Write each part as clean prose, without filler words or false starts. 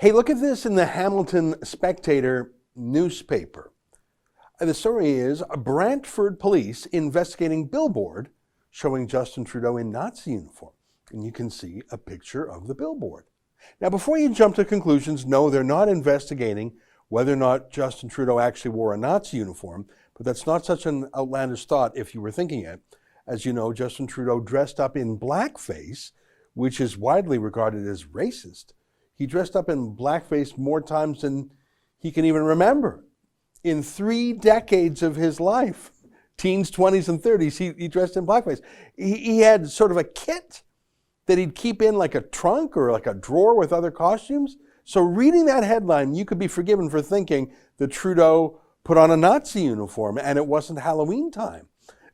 Hey, look at this in the Hamilton Spectator newspaper. The story is Brantford police investigating billboard showing Justin Trudeau in Nazi uniform. And you can see a picture of the billboard. Now, before you jump to conclusions, no, they're not investigating whether or not Justin Trudeau actually wore a Nazi uniform, but that's not such an outlandish thought if you were thinking it. As you know, Justin Trudeau dressed up in blackface, which is widely regarded as racist. He dressed up in blackface more times than he can even remember. In 3 decades of his life, teens, 20s, and 30s, he dressed in blackface. He had sort of a kit that he'd keep in like a trunk or like a drawer with other costumes. So reading that headline, you could be forgiven for thinking that Trudeau put on a Nazi uniform and it wasn't Halloween time.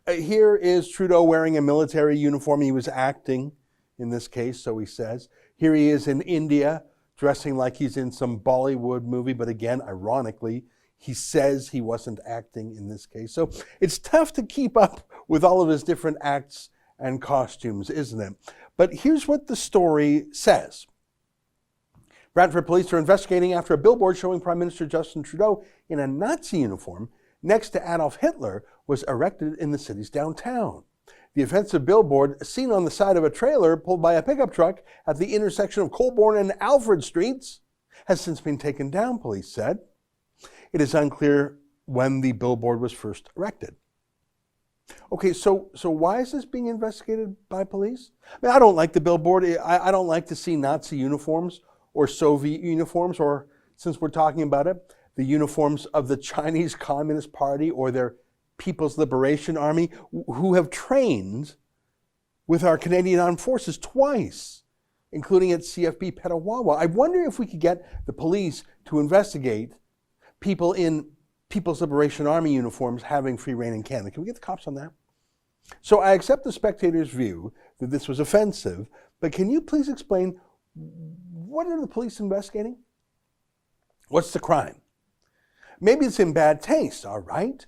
Here is Trudeau wearing a military uniform. He was acting in this case, so he says. Here he is in India, dressing like he's in some Bollywood movie, but again, ironically, he says he wasn't acting in this case. So it's tough to keep up with all of his different acts and costumes, isn't it? But here's what the story says. Brantford police are investigating after a billboard showing Prime Minister Justin Trudeau in a Nazi uniform next to Adolf Hitler was erected in the city's downtown. The offensive billboard, seen on the side of a trailer pulled by a pickup truck at the intersection of Colborne and Alfred Streets, has since been taken down, police said. It is unclear when the billboard was first erected. Okay, so why is this being investigated by police? I mean, I don't like the billboard. I don't like to see Nazi uniforms or Soviet uniforms, or, since we're talking about it, the uniforms of the Chinese Communist Party or their People's Liberation Army, who have trained with our Canadian Armed Forces twice, including at CFB Petawawa. I wonder if we could get the police to investigate people in People's Liberation Army uniforms having free reign in Canada. Can we get the cops on that? So I accept the Spectator's view that this was offensive, but can you please explain, what are the police investigating? What's the crime? Maybe it's in bad taste, all right?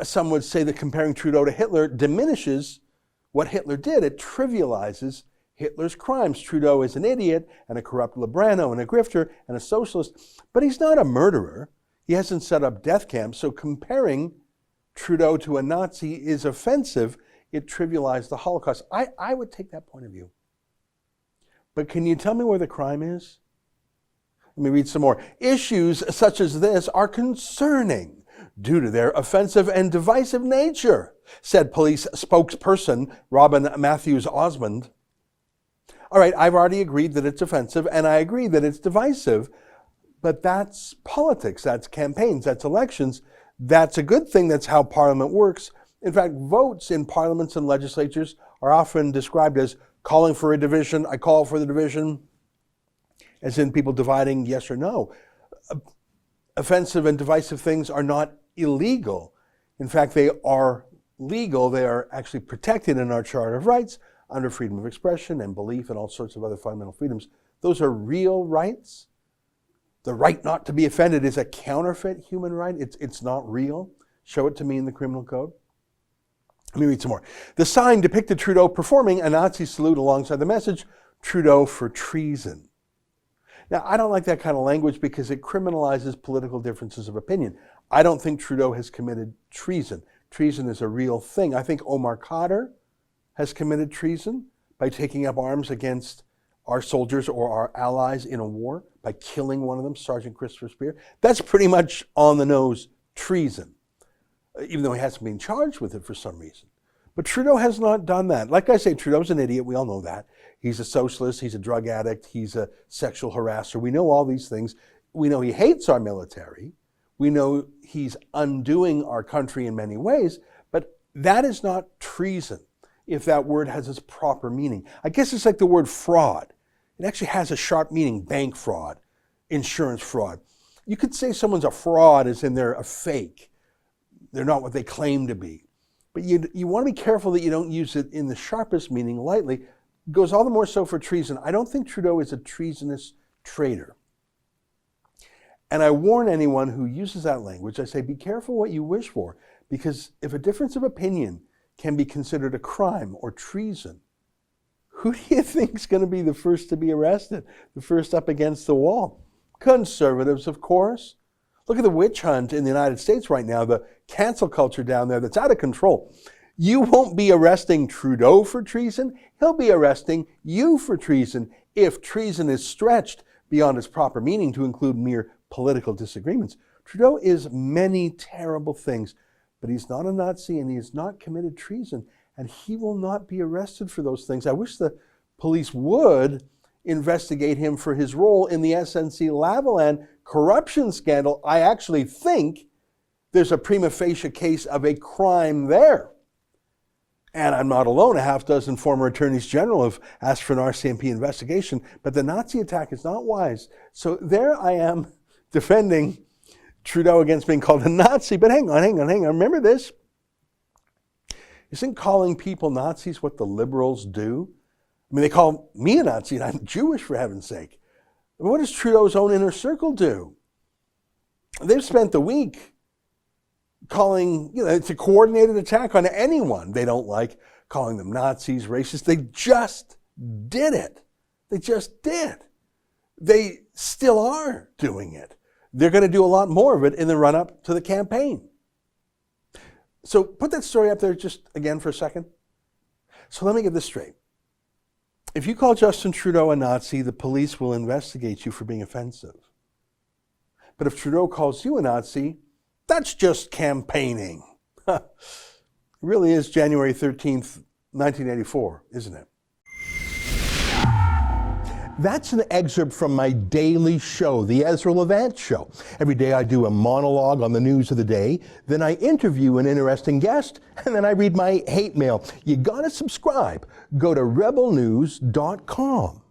Some would say that comparing Trudeau to Hitler diminishes what Hitler did. It trivializes Hitler's crimes. Trudeau is an idiot and a corrupt Librano and a grifter and a socialist, but he's not a murderer. He hasn't set up death camps, so comparing Trudeau to a Nazi is offensive. It trivialized the Holocaust. I would take that point of view. But can you tell me where the crime is? Let me read some more. Issues such as this are concerning due to their offensive and divisive nature, said police spokesperson Robin Matthews Osmond. All right, I've already agreed that it's offensive, and I agree that it's divisive, but that's politics, that's campaigns, that's elections. That's a good thing. That's how Parliament works. In fact, votes in parliaments and legislatures are often described as calling for a division. I call for the division, as in people dividing yes or no. Offensive and divisive things are not illegal. In fact, they are legal. They are actually protected in our Charter of Rights under freedom of expression and belief and all sorts of other fundamental freedoms. Those are real rights. The right not to be offended is a counterfeit human right. It's not real. Show it to me in the criminal code. Let me read some more. The sign depicted Trudeau performing a Nazi salute alongside the message, Trudeau for treason. Now, I don't like that kind of language because it criminalizes political differences of opinion. I don't think Trudeau has committed treason. Treason is a real thing. I think Omar Khadr has committed treason by taking up arms against our soldiers or our allies in a war, by killing one of them, Sergeant Christopher Spear. That's pretty much on the nose treason, even though he hasn't been charged with it for some reason. But Trudeau has not done that. Like I say, Trudeau's an idiot. We all know that. He's a socialist. He's a drug addict. He's a sexual harasser. We know all these things. We know he hates our military. We know he's undoing our country in many ways. But that is not treason, if that word has its proper meaning. I guess it's like the word fraud. It actually has a sharp meaning: bank fraud, insurance fraud. You could say someone's a fraud as in they're a fake. They're not what they claim to be. But you want to be careful that you don't use it in the sharpest meaning lightly. It goes all the more so for treason. I don't think Trudeau is a treasonous traitor. And I warn anyone who uses that language, I say, be careful what you wish for, because if a difference of opinion can be considered a crime or treason, who do you think is going to be the first to be arrested, the first up against the wall? Conservatives, of course. Look at the witch hunt in the United States right now, the cancel culture down there that's out of control. You won't be arresting Trudeau for treason. He'll be arresting you for treason if treason is stretched beyond its proper meaning to include mere political disagreements. Trudeau is many terrible things, but he's not a Nazi and he has not committed treason, and he will not be arrested for those things. I wish the police would investigate him for his role in the SNC-Lavalin corruption scandal. I actually think there's a prima facie case of a crime there. And I'm not alone. A half dozen former attorneys general have asked for an RCMP investigation, but the Nazi attack is not wise. So there I am defending Trudeau against being called a Nazi. But hang on. Remember this? Isn't calling people Nazis what the liberals do? I mean, they call me a Nazi and I'm Jewish, for heaven's sake. What does Trudeau's own inner circle do? They've spent the week calling, it's a coordinated attack on anyone they don't like, calling them Nazis, racists. They just did it. They just did. They still are doing it. They're going to do a lot more of it in the run-up to the campaign. So put that story up there just again for a second. So let me get this straight. If you call Justin Trudeau a Nazi, the police will investigate you for being offensive. But if Trudeau calls you a Nazi, that's just campaigning. It really is January 13th, 1984, isn't it? That's an excerpt from my daily show, the Ezra Levant Show. Every day I do a monologue on the news of the day, then I interview an interesting guest, and then I read my hate mail. You gotta subscribe. Go to rebelnews.com.